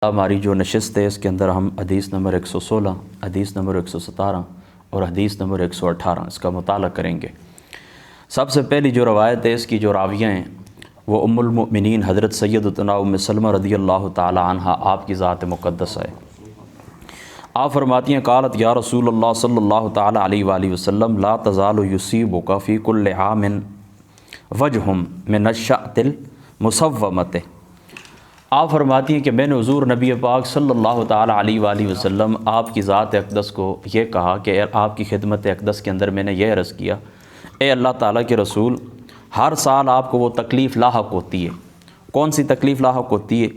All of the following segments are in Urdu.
ہماری جو نشست ہے اس کے اندر ہم حدیث نمبر 116، حدیث نمبر 117 اور حدیث نمبر 118 اس کا مطالعہ کریں گے۔ سب سے پہلی جو روایت ہے اس کی جو راویہ ہیں وہ ام المؤمنین حضرت سیدتنا ام سلمہ رضی اللہ تعالی عنہ آپ کی ذات مقدس ہے۔ آپ فرماتی ہیں قالت یا رسول اللہ صلی اللہ تعالی علیہ وآلہ وسلم لا تزال یصیبک فی کل عام وجہ من الشأۃ المصومۃ۔ آپ فرماتی ہیں کہ میں نے حضور نبی پاک صلی اللہ تعالی علیہ وآلہ وسلم آپ کی ذات اقدس کو یہ کہا کہ آپ کی خدمت اقدس کے اندر میں نے یہ عرض کیا، اے اللہ تعالیٰ کے رسول، ہر سال آپ کو وہ تکلیف لاحق ہوتی ہے۔ کون سی تکلیف لاحق ہوتی ہے؟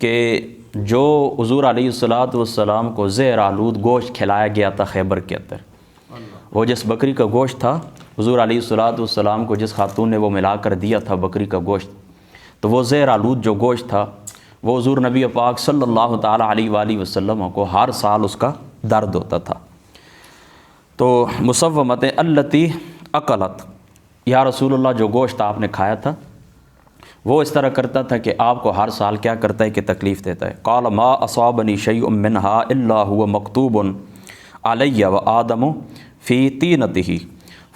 کہ جو حضور علیہ والسلام کو زہر آلود گوشت کھلایا گیا تھا خیبر کے اندر، وہ جس بکری کا گوشت تھا حضور علیہ والسلام کو جس خاتون نے وہ ملا کر دیا تھا بکری کا گوشت، تو وہ زہر آلود جو گوشت تھا وہ حضور نبی پاک صلی اللہ تعالی علیہ وآلہ وسلم کو ہر سال اس کا درد ہوتا تھا۔ تو مصومت التی اکلت، یا رسول اللہ جو گوشت آپ نے کھایا تھا وہ اس طرح کرتا تھا کہ آپ کو ہر سال کیا کرتا ہے کہ تکلیف دیتا ہے۔ قال ما اصابنی شیء منها الا هو مکتوب علی وآدم فی طینتہ،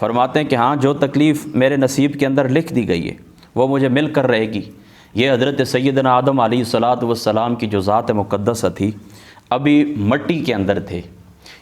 فرماتے ہیں کہ ہاں جو تکلیف میرے نصیب کے اندر لکھ دی گئی ہے وہ مجھے مل کر رہے گی۔ یہ حضرت سیدنا آدم علیہ السلام کی جو ذات مقدسہ تھی ابھی مٹی کے اندر تھے،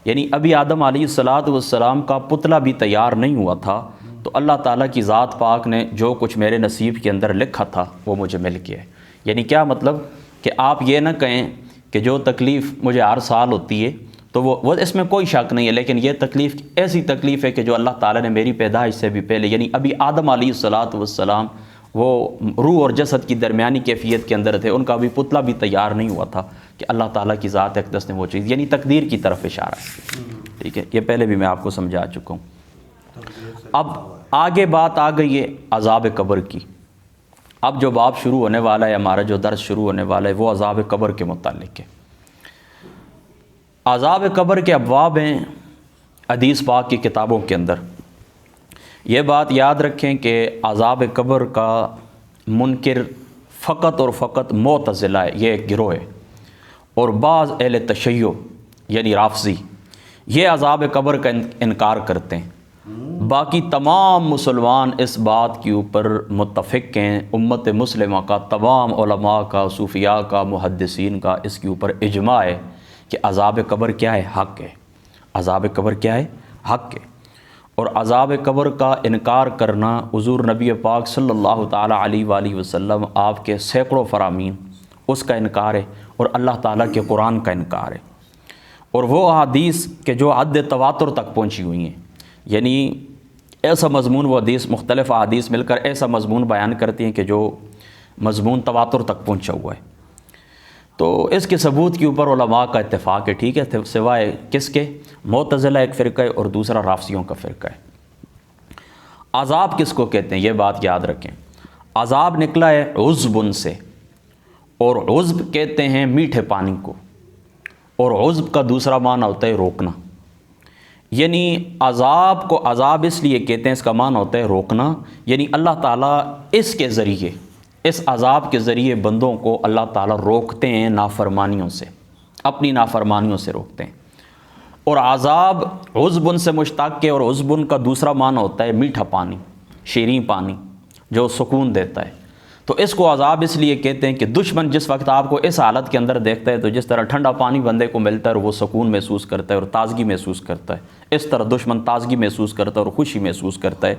یعنی ابھی آدم علیہ السلام کا پتلا بھی تیار نہیں ہوا تھا، تو اللہ تعالیٰ کی ذات پاک نے جو کچھ میرے نصیب کے اندر لکھا تھا وہ مجھے مل گیا ہے۔ یعنی کیا مطلب کہ آپ یہ نہ کہیں کہ جو تکلیف مجھے ہر سال ہوتی ہے تو وہ اس میں کوئی شک نہیں ہے، لیکن یہ تکلیف ایسی تکلیف ہے کہ جو اللہ تعالیٰ نے میری پیدائش سے بھی پہلے، یعنی ابھی آدم علیہ السلام وہ روح اور جسد کی درمیانی کیفیت کے اندر تھے، ان کا بھی پتلا بھی تیار نہیں ہوا تھا کہ اللہ تعالیٰ کی ذات اقدس نے وہ چیز، یعنی تقدیر کی طرف اشارہ ہے۔ ٹھیک ہے، یہ پہلے بھی میں آپ کو سمجھا چکا ہوں۔ اب آگے بات آ گئی ہے عذاب قبر کی۔ اب جو باب شروع ہونے والا ہے، ہمارا جو درس شروع ہونے والا ہے وہ عذاب قبر کے متعلق ہے۔ عذاب قبر کے ابواب ہیں حدیث پاک کی کتابوں کے اندر۔ یہ بات یاد رکھیں کہ عذاب قبر کا منکر فقط اور فقط معتزلہ ہے، یہ ایک گروہ ہے، اور بعض اہل تشیع یعنی رافضی یہ عذاب قبر کا انکار کرتے ہیں۔ باقی تمام مسلمان اس بات کے اوپر متفق ہیں، امت مسلمہ کا، تمام علماء کا، صوفیاء کا، محدثین کا اس کے اوپر اجماع ہے کہ عذاب قبر کیا ہے؟ حق ہے۔ عذاب قبر کیا ہے؟ حق ہے۔ اور عذاب قبر کا انکار کرنا حضور نبی پاک صلی اللہ تعالی علیہ وآلہ وسلم آپ کے سینکڑوں فرامین اس کا انکار ہے، اور اللہ تعالیٰ کے قرآن کا انکار ہے، اور وہ احادیث کہ جو حد تواتر تک پہنچی ہوئی ہیں، یعنی ایسا مضمون، وہ حدیث مختلف احادیث مل کر ایسا مضمون بیان کرتی ہیں کہ جو مضمون تواتر تک پہنچا ہوا ہے۔ تو اس کے ثبوت کے اوپر علماء کا اتفاق ہے، ٹھیک ہے، سوائے کس کے؟ معتزلہ ایک فرقہ ہے اور دوسرا رافضیوں کا فرقہ ہے۔ عذاب کس کو کہتے ہیں یہ بات یاد رکھیں۔ عذاب نکلا ہے عذب سے، اور عذب کہتے ہیں میٹھے پانی کو، اور عذب کا دوسرا معنی ہوتا ہے روکنا۔ یعنی عذاب کو عذاب اس لیے کہتے ہیں، اس کا معنی ہوتا ہے روکنا، یعنی اللہ تعالیٰ اس کے ذریعے، اس عذاب کے ذریعے بندوں کو اللہ تعالیٰ روکتے ہیں نافرمانیوں سے، اپنی نافرمانیوں سے روکتے ہیں۔ اور عذاب عذبن سے مشتق ہے، اور عذبن کا دوسرا معنی ہوتا ہے میٹھا پانی، شیریں پانی جو سکون دیتا ہے۔ تو اس کو عذاب اس لیے کہتے ہیں کہ دشمن جس وقت آپ کو اس حالت کے اندر دیکھتا ہے تو جس طرح ٹھنڈا پانی بندے کو ملتا ہے اور وہ سکون محسوس کرتا ہے اور تازگی محسوس کرتا ہے، اس طرح دشمن تازگی محسوس کرتا ہے اور خوشی محسوس کرتا ہے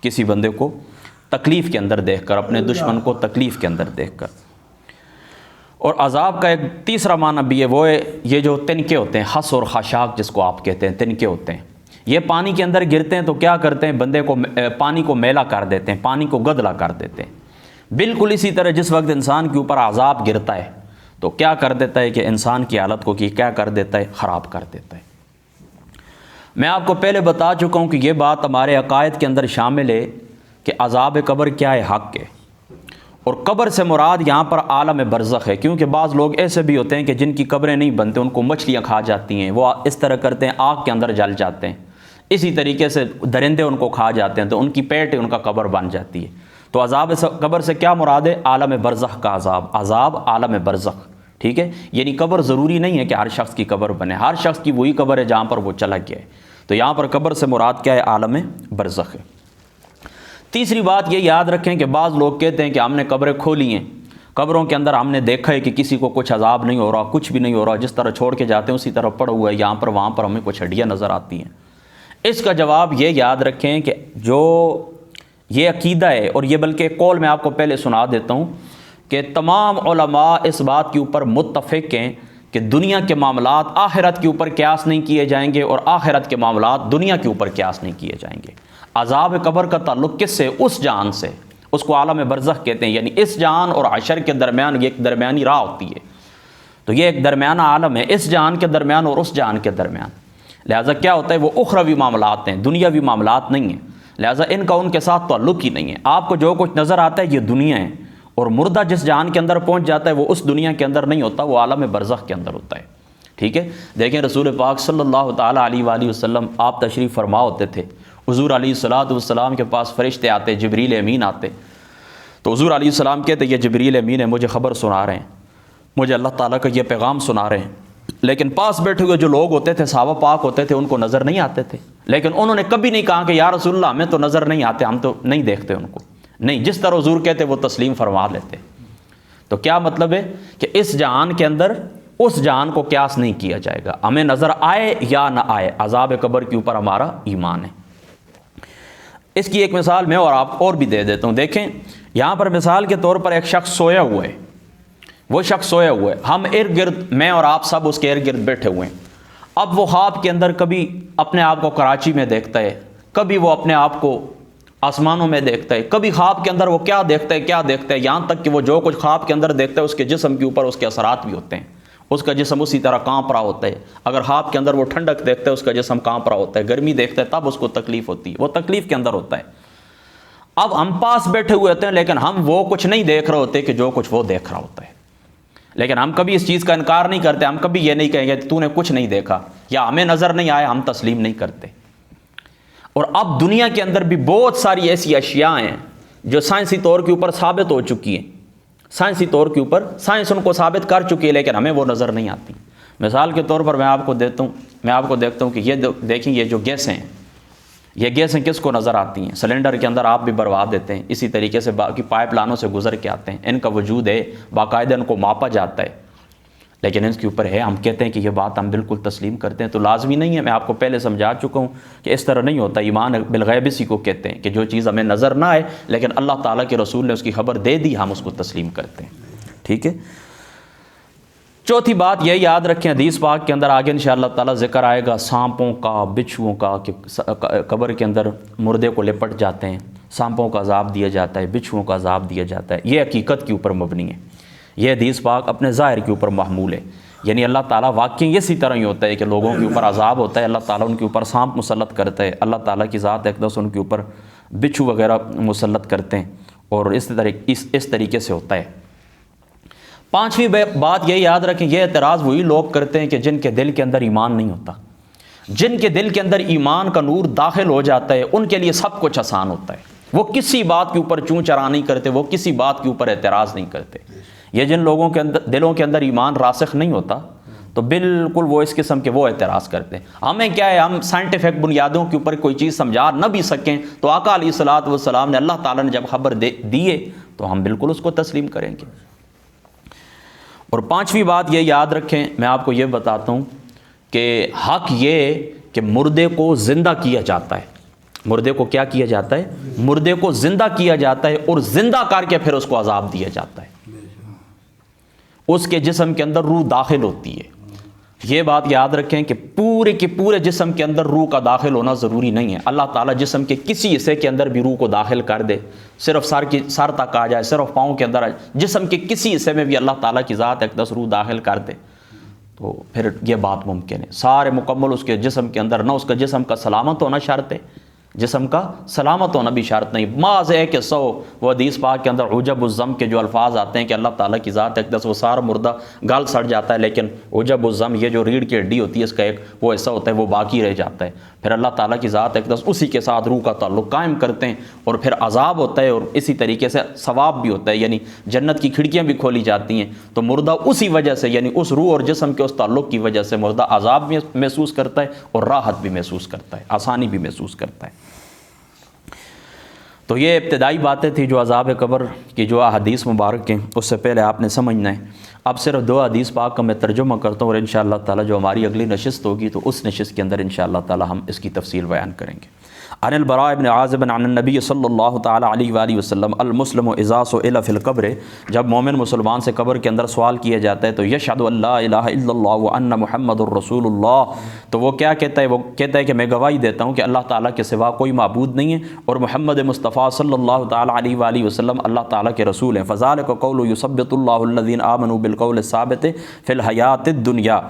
کسی بندے کو تکلیف کے اندر دیکھ کر، اپنے دشمن کو تکلیف کے اندر دیکھ کر۔ اور عذاب کا ایک تیسرا معنی بھی ہے، وہ ہے یہ جو تنکے ہوتے ہیں، خس اور خاشاک جس کو آپ کہتے ہیں، تنکے ہوتے ہیں، یہ پانی کے اندر گرتے ہیں تو کیا کرتے ہیں؟ بندے کو پانی کو میلا کر دیتے ہیں، پانی کو گدلا کر دیتے ہیں۔ بالکل اسی طرح جس وقت انسان کے اوپر عذاب گرتا ہے تو کیا کر دیتا ہے کہ انسان کی حالت کو کیا کر دیتا ہے؟ خراب کر دیتا ہے۔ میں آپ کو پہلے بتا چکا ہوں کہ یہ بات ہمارے عقائد کے اندر شامل ہے کہ عذاب قبر کیا ہے؟ حق ہے۔ اور قبر سے مراد یہاں پر عالم برزخ ہے، کیونکہ بعض لوگ ایسے بھی ہوتے ہیں کہ جن کی قبریں نہیں بنتے، ان کو مچھلیاں کھا جاتی ہیں، وہ اس طرح کرتے ہیں، آگ کے اندر جل جاتے ہیں، اسی طریقے سے درندے ان کو کھا جاتے ہیں تو ان کی پیٹ ان کا قبر بن جاتی ہے۔ تو عذاب قبر سے کیا مراد ہے؟ عالم برزخ کا عذاب، عذاب عالم برزخ، ٹھیک ہے، یعنی قبر ضروری نہیں ہے کہ ہر شخص کی قبر بنے، ہر شخص کی وہی قبر ہے جہاں پر وہ چلا گیا ہے۔ تو یہاں پر قبر سے مراد کیا ہے؟ عالم برزخ ہے۔ تیسری بات یہ یاد رکھیں کہ بعض لوگ کہتے ہیں کہ ہم نے قبریں کھولی ہیں، قبروں کے اندر ہم نے دیکھا ہے کہ کسی کو کچھ عذاب نہیں ہو رہا، کچھ بھی نہیں ہو رہا، جس طرح چھوڑ کے جاتے ہیں اسی طرح پڑا ہوا ہے، یہاں پر وہاں پر ہمیں کچھ ہڈیاں نظر آتی ہیں۔ اس کا جواب یہ یاد رکھیں کہ جو یہ عقیدہ ہے، اور یہ بلکہ ایک قول میں آپ کو پہلے سنا دیتا ہوں کہ تمام علماء اس بات کے اوپر متفق ہیں کہ دنیا کے معاملات آخرت کے اوپر قیاس نہیں کیے جائیں گے، اور آخرت کے معاملات دنیا کے اوپر قیاس نہیں کیے جائیں گے۔ عذاب قبر کا تعلق کس سے؟ اس جہان سے، اس کو عالم برزخ کہتے ہیں، یعنی اس جہان اور حشر کے درمیان یہ ایک درمیانی راہ ہوتی ہے، تو یہ ایک درمیانہ عالم ہے اس جہان کے درمیان اور اس جہان کے درمیان۔ لہٰذا کیا ہوتا ہے؟ وہ اخروی معاملات ہیں، دنیاوی معاملات نہیں ہیں، لہٰذا ان کا ان کے ساتھ تعلق ہی نہیں ہے۔ آپ کو جو کچھ نظر آتا ہے یہ دنیا ہے، اور مردہ جس جہان کے اندر پہنچ جاتا ہے وہ اس دنیا کے اندر نہیں ہوتا، وہ عالم برزخ کے اندر ہوتا ہے۔ ٹھیک ہے، دیکھیں رسول پاک صلی اللہ تعالیٰ علیہ وآلہ وسلم آپ تشریف فرما ہوتے تھے، حضور علیہ الصلوۃ والسلام کے پاس فرشتے آتے، جبریل امین آتے، تو حضور علیہ السلام کہتے یہ جبریل امین ہے، مجھے خبر سنا رہے ہیں، مجھے اللہ تعالیٰ کا یہ پیغام سنا رہے ہیں۔ لیکن پاس بیٹھے ہوئے جو لوگ ہوتے تھے، صحابہ پاک ہوتے تھے، ان کو نظر نہیں آتے تھے، لیکن انہوں نے کبھی نہیں کہا کہ یا رسول اللہ ہمیں تو نظر نہیں آتے، ہم تو نہیں دیکھتے ان کو، نہیں، جس طرح حضور کہتے وہ تسلیم فرما لیتے۔ تو کیا مطلب ہے کہ اس جہان کے اندر اس جہان کو قیاس نہیں کیا جائے گا، ہمیں نظر آئے یا نہ آئے، عذاب قبر کے اوپر ہمارا ایمان ہے۔ اس کی ایک مثال میں اور آپ اور بھی دے دیتا ہوں۔ دیکھیں یہاں پر مثال کے طور پر ایک شخص سویا ہوا ہے، وہ شخص سویا ہوا ہے، ہم ارد گرد، میں اور آپ سب اس کے ارد گرد بیٹھے ہوئے ہیں۔ اب وہ خواب کے اندر کبھی اپنے آپ کو کراچی میں دیکھتا ہے، کبھی وہ اپنے آپ کو آسمانوں میں دیکھتا ہے، کبھی خواب کے اندر وہ کیا دیکھتا ہے، یہاں تک کہ وہ جو کچھ خواب کے اندر دیکھتا ہے اس کے جسم کے اوپر اس کے اثرات بھی ہوتے ہیں، اس کا جسم اسی طرح کانپ رہا ہوتا ہے۔ اگر خواب کے اندر وہ ٹھنڈک دیکھتا ہے اس کا جسم کانپ رہا ہوتا ہے، گرمی دیکھتا ہے تب اس کو تکلیف ہوتی ہے، وہ تکلیف کے اندر ہوتا ہے۔ اب ہم پاس بیٹھے ہوئے ہوتے ہیں لیکن ہم وہ کچھ نہیں دیکھ رہے ہوتے کہ جو کچھ وہ دیکھ رہا ہوتا ہے، لیکن ہم کبھی اس چیز کا انکار نہیں کرتے، ہم کبھی یہ نہیں کہیں گے تو نے کچھ نہیں دیکھا یا ہمیں نظر نہیں آیا، ہم تسلیم نہیں کرتے۔ اور اب دنیا کے اندر بھی بہت ساری ایسی اشیاء ہیں جو سائنسی طور کے اوپر ثابت ہو چکی ہیں، سائنسی طور کے اوپر سائنس ان کو ثابت کر چکی ہے، لیکن ہمیں وہ نظر نہیں آتی۔ مثال کے طور پر میں آپ کو دیکھتا ہوں کہ یہ دیکھیں، یہ جو گیسیں ہیں، یہ گیسیں کس کو نظر آتی ہیں؟ سلنڈر کے اندر آپ بھی بروا دیتے ہیں، اسی طریقے سے باقی پائپ لائنوں سے گزر کے آتے ہیں، ان کا وجود ہے، باقاعدہ ان کو ماپا جاتا ہے، لیکن اس کے اوپر ہے، ہم کہتے ہیں کہ یہ بات ہم بالکل تسلیم کرتے ہیں۔ تو لازمی نہیں ہے، میں آپ کو پہلے سمجھا چکا ہوں کہ اس طرح نہیں ہوتا۔ ایمان بالغیب اسی کو کہتے ہیں کہ جو چیز ہمیں نظر نہ آئے لیکن اللہ تعالیٰ کے رسول نے اس کی خبر دے دی، ہم اس کو تسلیم کرتے ہیں۔ ٹھیک ہے، چوتھی بات یہ یاد رکھیں، حدیث پاک کے اندر آگے انشاءاللہ تعالیٰ ذکر آئے گا سانپوں کا، بچھوؤں کا، کہ قبر کے اندر مردے کو لپٹ جاتے ہیں، سانپوں کا عذاب دیا جاتا ہے، بچھوؤں کا عذاب دیا جاتا ہے۔ یہ حقیقت کے اوپر مبنی ہے، یہ حدیث پاک اپنے ظاہر کے اوپر محمول ہے، یعنی اللہ تعالیٰ واقعی اسی طرح ہی ہوتا ہے کہ لوگوں کے اوپر عذاب ہوتا ہے، اللہ تعالیٰ ان کے اوپر سانپ مسلط کرتا ہے، اللہ تعالیٰ کی ذات اقدس ان کے اوپر بچھو وغیرہ مسلط کرتے ہیں، اور اس طریقے سے ہوتا ہے۔ پانچویں بات یہ یاد رکھیں، یہ اعتراض وہی لوگ کرتے ہیں کہ جن کے دل کے اندر ایمان نہیں ہوتا، جن کے دل کے اندر ایمان کا نور داخل ہو جاتا ہے ان کے لیے سب کچھ آسان ہوتا ہے، وہ کسی بات کے اوپر چوں چرا نہیں کرتے، وہ کسی بات کے اوپر اعتراض نہیں کرتے۔ یہ جن لوگوں کے اندر دلوں کے اندر ایمان راسخ نہیں ہوتا تو بالکل وہ اس قسم کے وہ اعتراض کرتے ہیں۔ ہمیں کیا ہے، ہم سائنٹیفک بنیادوں کے اوپر کوئی چیز سمجھا نہ بھی سکیں تو آقا علیہ الصلوۃ والسلام نے، اللہ تعالیٰ نے جب خبر دیے تو ہم بالکل اس کو تسلیم کریں گے۔ اور پانچویں بات یہ یاد رکھیں، میں آپ کو یہ بتاتا ہوں کہ حق یہ کہ مردے کو زندہ کیا جاتا ہے، مردے کو کیا کیا جاتا ہے؟ مردے کو زندہ کیا جاتا ہے، اور زندہ کر کے پھر اس کو عذاب دیا جاتا ہے، اس کے جسم کے اندر روح داخل ہوتی ہے۔ یہ بات یاد رکھیں کہ پورے کے پورے جسم کے اندر روح کا داخل ہونا ضروری نہیں ہے، اللہ تعالیٰ جسم کے کسی حصے کے اندر بھی روح کو داخل کر دے، صرف سر تک آ جائے، صرف پاؤں کے اندر آ جائے، جسم کے کسی حصے میں بھی اللہ تعالیٰ کی ذات اقدس روح داخل کر دے تو پھر یہ بات ممکن ہے، سارے مکمل اس کے جسم کے اندر، نہ اس کا جسم کا سلامت ہونا شرط ہے، جسم کا سلامت ہونا بھی شرط نہیں، محض ہے کہ سو وہ حدیث پاک کے اندر عجب الزم کے جو الفاظ آتے ہیں کہ اللہ تعالیٰ کی ذات اقدس وہ سارا مردہ گل سڑ جاتا ہے، لیکن عجب الزم یہ جو ریڑھ کی ہڈی ہوتی ہے اس کا ایک وہ ایسا ہوتا ہے وہ باقی رہ جاتا ہے، پھر اللہ تعالیٰ کی ذات اقدس اسی کے ساتھ روح کا تعلق قائم کرتے ہیں، اور پھر عذاب ہوتا ہے اور اسی طریقے سے ثواب بھی ہوتا ہے، یعنی جنت کی کھڑکیاں بھی کھولی جاتی ہیں، تو مردہ اسی وجہ سے یعنی اس روح اور جسم کے اس تعلق کی وجہ سے مردہ عذاب بھی محسوس کرتا ہے اور راحت بھی محسوس کرتا ہے، آسانی بھی محسوس کرتا ہے۔ تو یہ ابتدائی باتیں تھیں جو عذاب قبر کی جو حدیث مبارک ہیں، اس سے پہلے آپ نے سمجھنا ہے۔ اب صرف 2 حدیث پاک کا میں ترجمہ کرتا ہوں، اور انشاءاللہ تعالی جو ہماری اگلی نشست ہوگی تو اس نشست کے اندر انشاءاللہ تعالی ہم اس کی تفصیل بیان کریں گے۔ عن البراء بن عازب عن النبی صلی اللہ تعالی علیہ وآلہ وسلم المسلم اذا سئل فی القبر، جب مومن مسلمان سے قبر کے اندر سوال کیا جاتا ہے تو یشہد ان لا الہ الا اللہ وان محمد الرسول اللہ، تو وہ کیا کہتا ہے؟ وہ کہتا ہے کہ میں گواہی دیتا ہوں کہ اللہ تعالیٰ کے سوا کوئی معبود نہیں ہے اور محمد مصطفیٰ صلی اللہ تعالی علیہ وآلہ وسلم اللہ تعالیٰ کے رسول ہیں۔ فذلک قول یثبت اللہ الذین آمنوا بالقول الثابت فی الحیات الدنیا،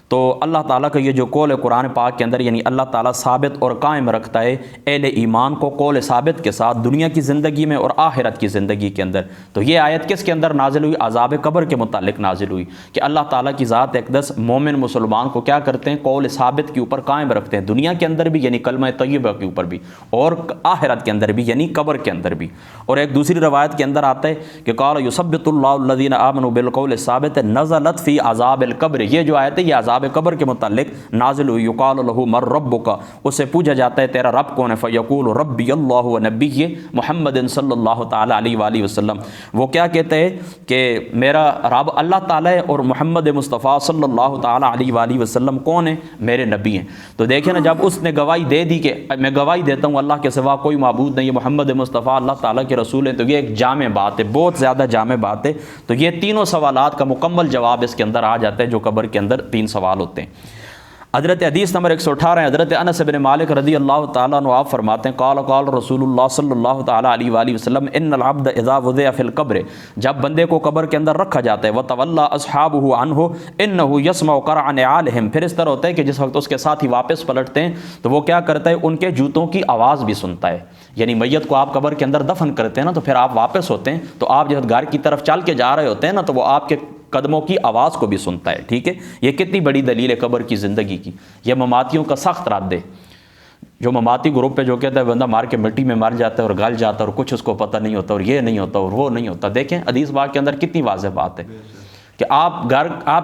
تو اللہ تعالیٰ کا یہ جو قول ہے قرآن پاک کے اندر، یعنی اللہ تعالیٰ ثابت اور قائم رکھتا ہے اہل ایمان کو قول ثابت کے ساتھ دنیا کی زندگی میں اور آخرت کی زندگی کے اندر۔ تو یہ آیت کس کے اندر نازل ہوئی؟ عذاب قبر کے متعلق نازل ہوئی کہ اللہ تعالیٰ کی ذات اقدس مومن مسلمان کو کیا کرتے ہیں؟ قول ثابت کے اوپر قائم رکھتے ہیں، دنیا کے اندر بھی یعنی کلمہ طیبہ کے اوپر بھی، اور آخرت کے اندر بھی یعنی قبر کے اندر بھی۔ اور ایک دوسری روایت کے اندر آتا ہے کہ قال یثبت اللہ الذین آمنوا بالقول الثابت نزلت فی عذاب القبر، یہ جو آیت ہے یہ عذاب قبر کے متعلق نازل ہوئی۔ یقال له من ربک، اس سے پوچھا جاتا ہے تیرا رب کون ہے؟ فیقول ربی اللہ و نبی محمد صلی اللہ تعالی علیہ وآلہ وسلم، وہ کیا کہتے ہیں کہ میرا رب اللہ تعالیٰ ہے اور محمد مصطفیٰ صلی اللہ تعالی علیہ وآلہ وسلم کون ہے؟ میرے نبی ہیں۔ تو دیکھیں نا، جب اس نے گواہی دے دی کہ میں گواہی دیتا ہوں اللہ کے سوا کوئی معبود نہیں ہے، محمد مصطفیٰ اللہ تعالیٰ کے رسول ہیں، تو یہ ایک جامع بات ہے، بہت زیادہ جامع بات ہے۔ تو یہ تینوں سوالات کا مکمل جواب اس کے اندر آ جاتا ہے جو قبر کے اندر 3 سوال ہوتے ہیں۔ حضرت حدیث نمبر 118 حضرت انس بن مالک رضی اللہ تعالیٰ عنہ آپ فرماتے ہیں قال قال رسول اللہ صلی اللہ تعالیٰ علیہ وآلہ وسلم ان العبد اذا وضع فی القبر، جب بندے کو قبر کے اندر رکھا جاتا ہے وتولی اصحابہ عنہ انہ یسمع قرع نعالہم، پھر اس طرح ہوتا ہے کہ جس وقت اس کے ساتھ ہی واپس پلٹتے ہیں تو وہ کیا کرتا ہے؟ ان کے جوتوں کی آواز بھی سنتا ہے، یعنی میت کو آپ قبر کے اندر دفن کرتے ہیں نا، تو پھر آپ واپس ہوتے ہیں تو آپ جب گھر کی طرف چل کے جا رہے ہوتے ہیں نا تو وہ آپ کے قدموں کی آواز کو بھی سنتا ہے۔ ٹھیک ہے، یہ کتنی بڑی دلیل ہے قبر کی زندگی کی۔ یہ مماتیوں کا سخت رد ہے، جو مماتی گروپ پہ جو کہتا ہے بندہ مار کے مٹی میں مر جاتا ہے اور گل جاتا ہے اور کچھ اس کو پتہ نہیں ہوتا اور یہ نہیں ہوتا اور وہ نہیں ہوتا۔ دیکھیں حدیث پاک کے اندر کتنی واضح بات ہے کہ آپ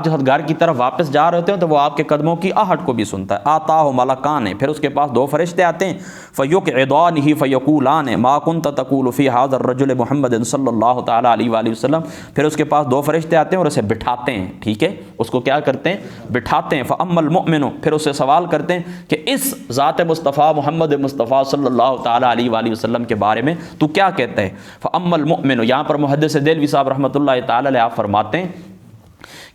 جب گھر کی طرف واپس جا رہے ہوتے ہیں تو وہ آپ کے قدموں کی آہٹ کو بھی سنتا ہے۔ آتاہ ملکان، پھر اس کے پاس 2 فرشتے آتے ہیں فیقعدانہ فیقولان ما کنت تقول فی ھذا الرجل محمد صلی اللہ تعالی علیہ وآلہ وسلم، پھر اس کے پاس 2 فرشتے آتے ہیں اور اسے بٹھاتے ہیں۔ ٹھیک ہے، اس کو کیا کرتے ہیں؟ بٹھاتے ہیں۔ فاما المؤمن، پھر اسے سوال کرتے ہیں کہ اس ذات مصطفیٰ محمد مصطفیٰ صلی اللہ تعالی علیہ وآلہ وسلم کے بارے میں تو کیا کہتا ہے؟ فاما المؤمن، یہاں پر محدث دہلوی صاحب رحمۃ اللہ تعالی علیہ آپ فرماتے ہیں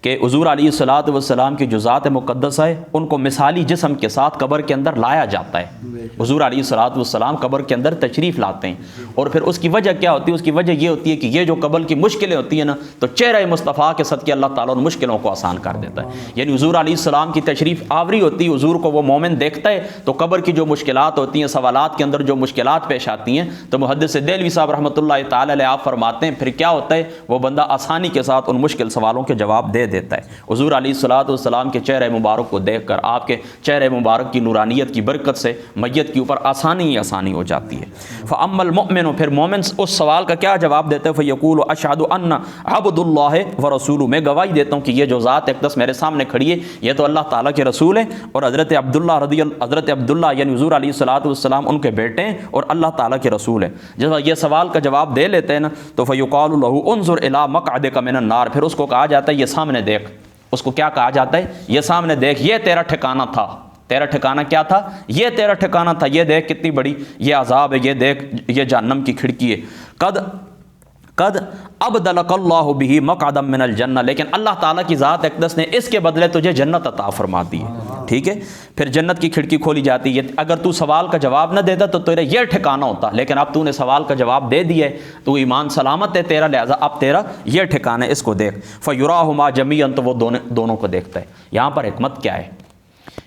کہ حضور علیہ الصلوۃ والسلام کی جو ذات مقدسہ ہے ان کو مثالی جسم کے ساتھ قبر کے اندر لایا جاتا ہے۔ حضور علیہ الصلوۃ والسلام قبر کے اندر تشریف لاتے ہیں، اور پھر اس کی وجہ کیا ہوتی ہے؟ اس کی وجہ یہ ہوتی ہے کہ یہ جو قبر کی مشکلیں ہوتی ہیں نا، تو چہرہ مصطفیٰ کے صدقے اللہ تعالیٰ ان مشکلوں کو آسان کر دیتا ہے۔ یعنی حضور علیہ السلام کی تشریف آوری ہوتی ہے، حضور کو وہ مومن دیکھتا ہے تو قبر کی جو مشکلات ہوتی ہیں، سوالات کے اندر جو مشکلات پیش آتی ہیں، تو محدث دہلوی صاحب رحمۃ اللہ تعالی علیہ آپ فرماتے ہیں پھر کیا ہوتا ہے؟ وہ بندہ آسانی کے ساتھ ان مشکل سوالوں کے جواب دے دیتا ہے۔ حضور علیہ الصلوۃ والسلام کے چہرہ مبارک کو دیکھ کر، آپ کے چہرہ مبارک کی نورانیت کی برکت سے میت کے اوپر آسانی ہی آسانی ہو جاتی ہے۔ فاما المؤمن، پھر مومن اس سوال کا کیا جواب دیتا ہے؟ فیقول اشہد ان عبد اللہ ورسولہ، میں گواہی دیتا ہوں کہ یہ جو ذات اقدس میرے سامنے کھڑی ہے یہ تو اللہ تعالیٰ کے رسول ہیں، اور حضرت عبداللہ یعنی حضور علیہ الصلوۃ والسلام ان کے بیٹے ہیں اور اللہ تعالیٰ کے رسول ہیں۔ جب یہ سوال کا جواب دے لیتے ہیں نا تو فیقال له انظر الی مقعدک من النار، پھر اس کو کہا جاتا ہے یہ سامنے دیکھ۔ اس کو کیا کہا جاتا ہے؟ یہ سامنے دیکھ، یہ تیرا ٹھکانہ تھا۔ تیرا ٹھکانہ کیا تھا؟ یہ تیرا ٹھکانہ تھا، یہ دیکھ کتنی بڑی یہ عذاب ہے، یہ دیکھ یہ جہنم کی کھڑکی ہے۔ قد ابدلک اللہ بہ مقعدا من الجنہ، لیکن اللہ تعالیٰ کی ذات اقدس نے اس کے بدلے تجھے جنت عطا فرما دی ہے۔ ٹھیک ہے، پھر جنت کی کھڑکی کھولی جاتی ہے۔ اگر تو سوال کا جواب نہ دیتا تو تیرا یہ ٹھکانہ ہوتا، لیکن اب تو نے سوال کا جواب دے دیا ہے، تو ایمان سلامت ہے تیرا، لہذا اب تیرا یہ ٹھکانہ ہے، اس کو دیکھ۔ فیراہما جمیعا، تو وہ دونوں کو دیکھتا ہے۔ یہاں پر حکمت کیا ہے؟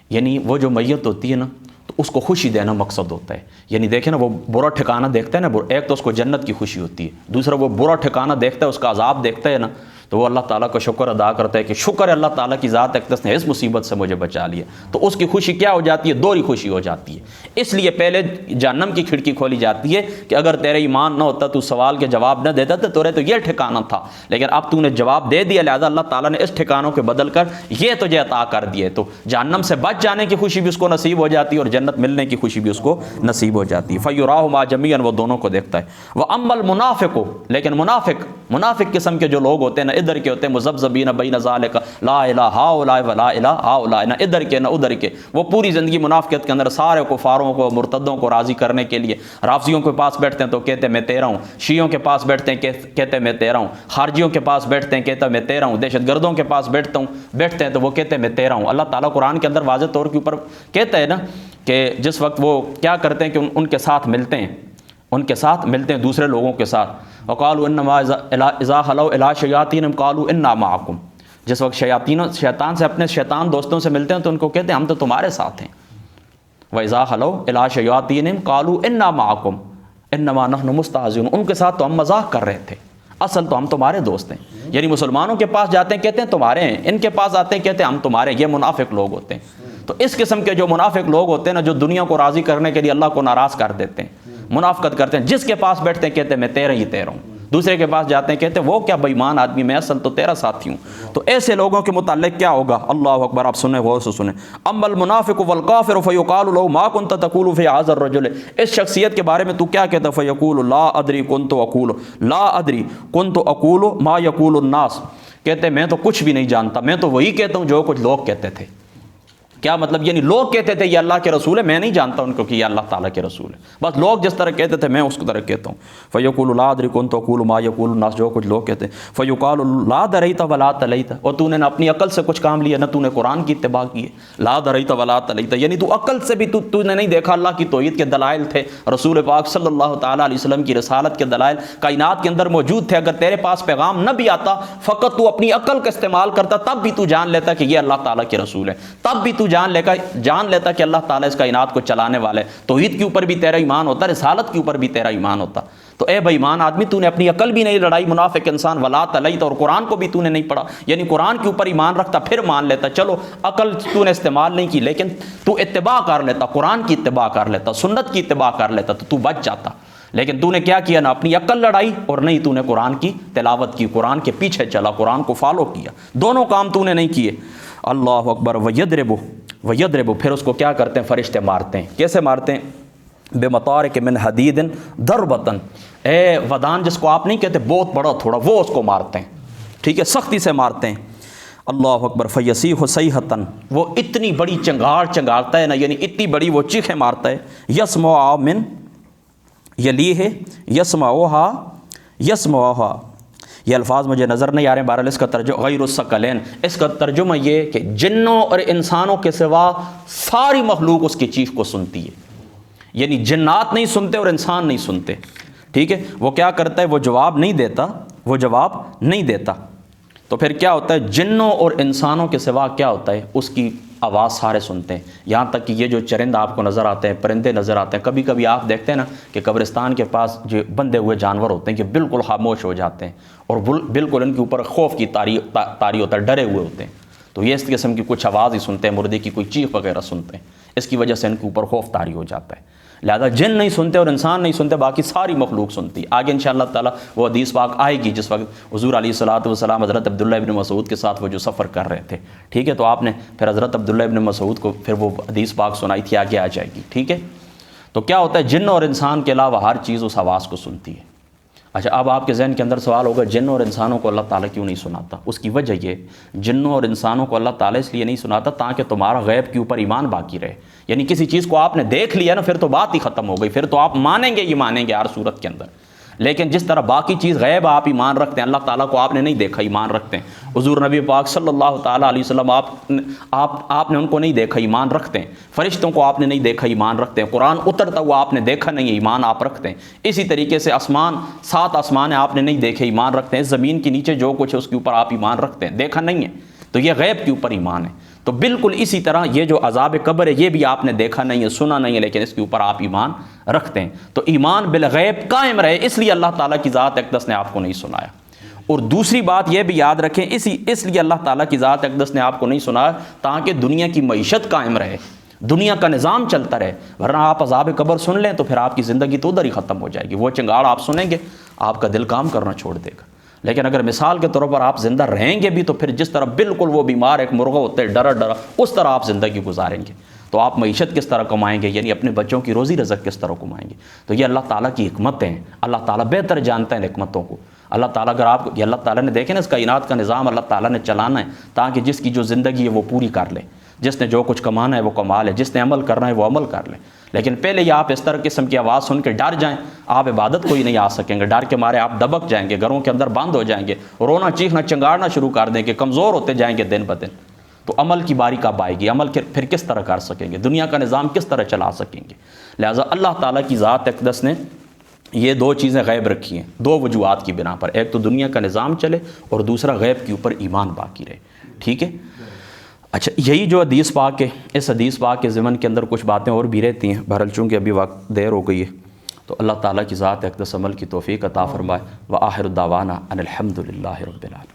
یعنی وہ جو میت ہوتی ہے نا تو اس کو خوشی دینا مقصد ہوتا ہے. یعنی دیکھیں نا وہ برا ٹھکانہ دیکھتا ہے نا, ایک تو اس کو جنت کی خوشی ہوتی ہے, دوسرا وہ برا ٹھکانہ دیکھتا ہے اس کا عذاب دیکھتا ہے نا, تو وہ اللہ تعالیٰ کا شکر ادا کرتا ہے کہ شکر ہے اللہ تعالیٰ کی ذات ہے کہ اس نے اس مصیبت سے مجھے بچا لیا. تو اس کی خوشی کیا ہو جاتی ہے؟ دوہری خوشی ہو جاتی ہے. اس لیے پہلے جہنم کی کھڑکی کھولی جاتی ہے کہ اگر تیرے ایمان نہ ہوتا, تو سوال کے جواب نہ دیتا تو تیرے تو یہ ٹھکانہ تھا, لیکن اب تو نے جواب دے دیا, لہذا اللہ تعالیٰ نے اس ٹھکانوں کے بدل کر یہ تجھے عطا کر دیے. تو جہنم سے بچ جانے کی خوشی بھی اس کو نصیب ہو جاتی ہے اور جنت ملنے کی خوشی بھی اس کو نصیب ہو جاتی ہے. فَيُرَاهُمَا جَمِيعًا, وہ دونوں کو دیکھتا ہے. وَأَمَّا الْمُنَافِقُ, لیکن منافق قسم کے جو لوگ ہوتے ہیں نا, ادھر کے ہوتے ہیں مذبذبین بین ذالک لا الہ ہؤلاء ولا الہ ہؤلاء, نہ ادھر کے نہ ادھر کے, وہ پوری زندگی منافقت کے اندر سارے کفاروں کو مرتدوں کو راضی کرنے کے لیے رافضیوں کے پاس بیٹھتے ہیں تو کہتے ہیں میں تیرا ہوں, شیعوں کے پاس بیٹھتے ہیں کہتے ہیں میں تیرا ہوں, خارجیوں کے پاس بیٹھتے ہیں کہتے ہیں میں تیرا ہوں, دہشت گردوں کے پاس بیٹھتے ہیں تو وہ کہتے ہیں میں تیرا ہوں. اللہ تعالیٰ قرآن کے اندر واضح طور کے اوپر کہتا ہے نا کہ جس وقت وہ کیا کرتے ہیں کہ ان کے ساتھ ملتے ہیں دوسرے لوگوں کے ساتھ, وقالوا انما اذا خلوا الى شیاطینہم قالوا انا معکم, جس وقت شیطان سے اپنے شیطان دوستوں سے ملتے ہیں تو ان کو کہتے ہیں ہم تو تمہارے ساتھ ہیں. وَإِذَا خَلَوْا إِلَىٰ شَيَاطِينِهِمْ قَالُوا إِنَّا مَعَكُمْ إِنَّمَا نَحْنُ مُسْتَهْزِئُونَ, ان کے ساتھ تو ہم مذاق کر رہے تھے, اصل تو ہم تمہارے دوست ہیں. یعنی مسلمانوں کے پاس جاتے ہیں کہتے ہیں تمہارے ہیں, ان کے پاس آتے ہیں کہتے ہیں ہم تمہارے. یہ منافق لوگ ہوتے ہیں. تو اس قسم کے جو منافق لوگ ہوتے ہیں نا, جو دنیا کو راضی کرنے کے لیے اللہ کو ناراض کر دیتے ہیں, منافقت کرتے ہیں, جس کے پاس بیٹھتے ہیں کہتے ہیں میں تیرا ہوں, دوسرے کے پاس جاتے ہیں کہتے ہیں وہ کیا بے ایمان آدمی, میں اصل تو تیرا ساتھی ہوں. تو ایسے لوگوں کے متعلق کیا ہوگا؟ اللہ اکبر, آپ سنیں غور سے سنیں. اما المنافق والکافر فیقال له ما كنت تقول في هذا الرجل, اس شخصیت کے بارے میں تو کیا کہتا؟ فیقول لا ادری كنت اقول ما يقول الناس, کہتے میں تو کچھ بھی نہیں جانتا, میں تو وہی کہتا ہوں جو کچھ لوگ کہتے تھے. کیا مطلب؟ یعنی لوگ کہتے تھے یہ اللہ کے رسول ہے, میں نہیں جانتا ان کو کہ یہ اللہ تعالیٰ کے رسول ہے, بس لوگ جس طرح کہتے تھے میں اس طرح کہتا ہوں. فیقول لا ادری كنت اقول ما يقول الناس, جو کچھ لوگ کہتے ہیں. فیقال لا دریت ولا تلیت, اور تو نے نہ اپنی عقل سے کچھ کام لیا نہ تو نے قرآن کی اتباع کی ہے. لا دریت ولا تلیت, یعنی تو عقل سے بھی تو نے نہیں دیکھا اللہ کی توحید کے دلائل تھے, رسول پاک صلی اللہ تعالیٰ علیہ وسلم کی رسالت کے دلائل کائنات کے اندر موجود تھے. اگر تیرے پاس پیغام نہ بھی آتا, فقط تو اپنی عقل کا استعمال کرتا, تب بھی تو جان لیتا کہ یہ اللہ تعالیٰ کے رسول ہے, تب بھی تو جان لیتا کہ اللہ تعالیٰ اس کائنات کو چلانے والے. توحید کے اوپر بھی تیرا ایمان ہوتا, رسالت کے اوپر بھی تیرا ایمان ہوتا. تو اے بے ایمان آدمی, تو نے اپنی عقل بھی نہیں لڑائی, منافق انسان. ولا تلیت, اور قرآن کو بھی تو نے نہیں پڑھا, یعنی قرآن کے اوپر ایمان رکھتا پھر مان لیتا. چلو عقل تو نے استعمال نہیں کی, لیکن تو اتباع کر لیتا, قرآن کی اتباع کر لیتا, سنت کی اتباع کر لیتا, تو بچ جاتا. لیکن تو نے کیا کیا؟ نہ اپنی عقل لڑائی اور نہیں تو نے قرآن کی تلاوت کی, قرآن کے پیچھے چلا, قرآن کو فالو کیا. دونوں کام تو نے نہیں کیے. اللہ اکبر. ویضربو, پھر اس کو کیا کرتے ہیں؟ فرشتے مارتے ہیں. کیسے مارتے ہیں؟ بمطارق من حدید ضربتن, اے ودان جس کو آپ نہیں کہتے بہت بڑا تھوڑا, وہ اس کو مارتے ہیں, ٹھیک ہے, سختی سے مارتے ہیں. اللہ اکبر. فیصیح صیحۃ, وہ اتنی بڑی چنگاڑ چنگارتا ہے نا, یعنی اتنی بڑی وہ چیخیں مارتا ہے. یسمع من یلیہ یسمعھا, یہ الفاظ مجھے نظر نہیں آ رہے ہیں, بہرحال اس کا ترجمہ غیر الثقلین, اس کا ترجمہ یہ کہ جنوں اور انسانوں کے سوا ساری مخلوق اس کی چیخ کو سنتی ہے. یعنی جنات نہیں سنتے اور انسان نہیں سنتے, ٹھیک ہے. وہ کیا کرتا ہے؟ وہ جواب نہیں دیتا. تو پھر کیا ہوتا ہے؟ جنوں اور انسانوں کے سوا کیا ہوتا ہے؟ اس کی آواز سارے سنتے ہیں. یہاں تک کہ یہ جو چرند آپ کو نظر آتے ہیں, پرندے نظر آتے ہیں, کبھی کبھی آپ دیکھتے ہیں نا کہ قبرستان کے پاس جو بندھے ہوئے جانور ہوتے ہیں کہ بالکل خاموش ہو جاتے ہیں اور بالکل ان کے اوپر خوف کی طاری ہوتا ہے, ڈرے ہوئے ہوتے ہیں. تو یہ اس قسم کی کچھ آواز ہی سنتے ہیں, مردے کی کوئی چیخ وغیرہ سنتے ہیں, اس کی وجہ سے ان کے اوپر خوف طاری ہو جاتا ہے. لہذا جن نہیں سنتے اور انسان نہیں سنتے, باقی ساری مخلوق سنتی. آگے انشاءاللہ تعالیٰ وہ حدیث پاک آئے گی جس وقت حضور علیہ الصلوۃ والسلام حضرت عبداللہ ابن مسعود کے ساتھ وہ جو سفر کر رہے تھے, ٹھیک ہے, تو آپ نے پھر حضرت عبداللہ ابن مسعود کو پھر وہ حدیث پاک سنائی تھی, آگے آ جائے گی, ٹھیک ہے. تو کیا ہوتا ہے؟ جن اور انسان کے علاوہ ہر چیز اس آواز کو سنتی ہے. اچھا, اب آپ کے ذہن کے اندر سوال ہوگا جنوں اور انسانوں کو اللہ تعالیٰ کیوں نہیں سناتا؟ اس کی وجہ یہ, جنوں اور انسانوں کو اللہ تعالیٰ اس لیے نہیں سناتا تاکہ تمہارا غیب کے اوپر ایمان باقی رہے. یعنی کسی چیز کو آپ نے دیکھ لیا نا, پھر تو بات ہی ختم ہو گئی, پھر تو آپ مانیں گے ہر صورت کے اندر. لیکن جس طرح باقی چیز غیب آپ ایمان رکھتے ہیں, اللہ تعالیٰ کو آپ نے نہیں دیکھا, ایمان رکھتے ہیں. حضور نبی پاک صلی اللہ تعالیٰ علیہ وسلم آپ نے ان کو نہیں دیکھا, ایمان رکھتے ہیں. فرشتوں کو آپ نے نہیں دیکھا, ایمان رکھتے ہیں. قرآن اترتا ہوا آپ نے دیکھا نہیں ہے, ایمان آپ رکھتے ہیں. اسی طریقے سے آسمان, 7 آسمان آپ نے نہیں دیکھے, ایمان رکھتے ہیں. زمین کے نیچے جو کچھ ہے اس کے اوپر آپ ایمان رکھتے ہیں, دیکھا نہیں ہے, تو یہ غیب کے اوپر ایمان ہے. تو بالکل اسی طرح یہ جو عذاب قبر ہے یہ بھی آپ نے دیکھا نہیں ہے، سنا نہیں ہے، لیکن اس کے اوپر آپ ایمان رکھتے ہیں۔ تو ایمان بالغیب قائم رہے، اس لیے اللہ تعالیٰ کی ذات اقدس نے آپ کو نہیں سنایا۔ اور دوسری بات یہ بھی یاد رکھیں، اس لیے اللہ تعالیٰ کی ذات اقدس نے آپ کو نہیں سنایا تاکہ دنیا کی معیشت قائم رہے، دنیا کا نظام چلتا رہے، ورنہ آپ عذاب قبر سن لیں تو پھر آپ کی زندگی تو ادھر ہی ختم ہو جائے گی۔ وہ چنگاڑ آپ سنیں گے آپ کا دل کام کرنا چھوڑ دے گا۔ لیکن اگر مثال کے طور پر آپ زندہ رہیں گے بھی تو پھر جس طرح بالکل وہ بیمار ایک مرغہ ہوتے ہے ڈرا ڈرا، اس طرح آپ زندگی گزاریں گے۔ تو آپ معیشت کس طرح کمائیں گے، یعنی اپنے بچوں کی روزی رزق کس طرح کمائیں گے۔ تو یہ اللہ تعالیٰ کی حکمتیں ہیں، اللہ تعالیٰ بہتر جانتے ہیں حکمتوں کو۔ اللہ تعالیٰ اگر آپ یہ اللہ تعالیٰ نے دیکھیں نا، اس کائنات کا نظام اللہ تعالیٰ نے چلانا ہے تاکہ جس کی جو زندگی ہے وہ پوری کر لے، جس نے جو کچھ کمانا ہے وہ کما لے، جس نے عمل کرنا ہے وہ عمل کر لے۔ لیکن پہلے یہ آپ اس طرح قسم کی آواز سن کے ڈر جائیں، آپ عبادت کو ہی نہیں آ سکیں گے، ڈر کے مارے آپ دبک جائیں گے، گھروں کے اندر بند ہو جائیں گے، رونا چیخنا چنگاڑنا شروع کر دیں گے، کمزور ہوتے جائیں گے دن بدن۔ تو عمل کی باری کب آئے گی، عمل پھر کس طرح کر سکیں گے، دنیا کا نظام کس طرح چلا سکیں گے۔ لہٰذا اللہ تعالیٰ کی ذات اقدس نے یہ دو چیزیں غیب رکھی ہیں، دو وجوہات کی بنا پر، ایک تو دنیا کا نظام چلے اور دوسرا غیب کے اوپر ایمان باقی رہے۔ ٹھیک ہے، اچھا یہی جو حدیث پاک ہے، اس حدیث پاک کے ضمن کے اندر کچھ باتیں اور بھی رہتی ہیں، بہرحال چونکہ ابھی وقت دیر ہو گئی ہے تو اللہ تعالیٰ کی ذات اقدس عمل کی توفیق عطا فرمائے۔ وآخر دعوانا ان الحمد للہ رب العالمین۔